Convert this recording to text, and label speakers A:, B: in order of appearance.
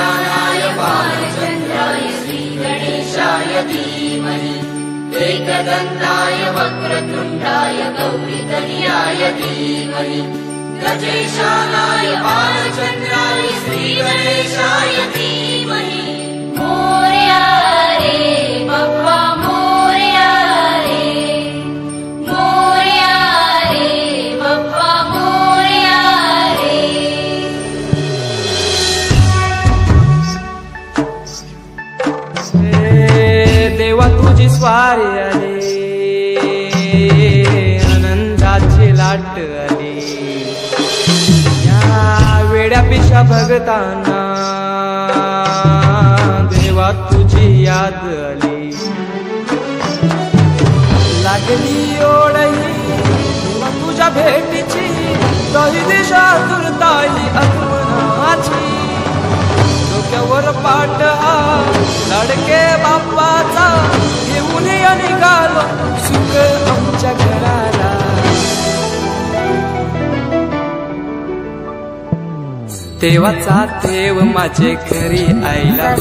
A: गजाननाय बालचन्द्राय श्रीगणेशाय धीमहि एकदन्ताय वक्रतुण्डाय गौरीतनयाय धीमहि गजेशानाय बालचन्द्राय श्रीगणेशाय धीमहि मोरया रे बप्पा मोरया रे बप्पा मोरया रे।
B: देवा तुझी स्वारी आली आनंदाची लाट आली या वेड्या पिशा भगतांना देवा तुझी याद आली लागली ओढही देवा तुझ्या भेटीची दही दिशा दुर्ताई आगमनाची डोक्यावर पाट हा लाडके बाप्पाचा घेऊन निघालो सुख आमच्या घराला देवाचा देव माझे घरी आईला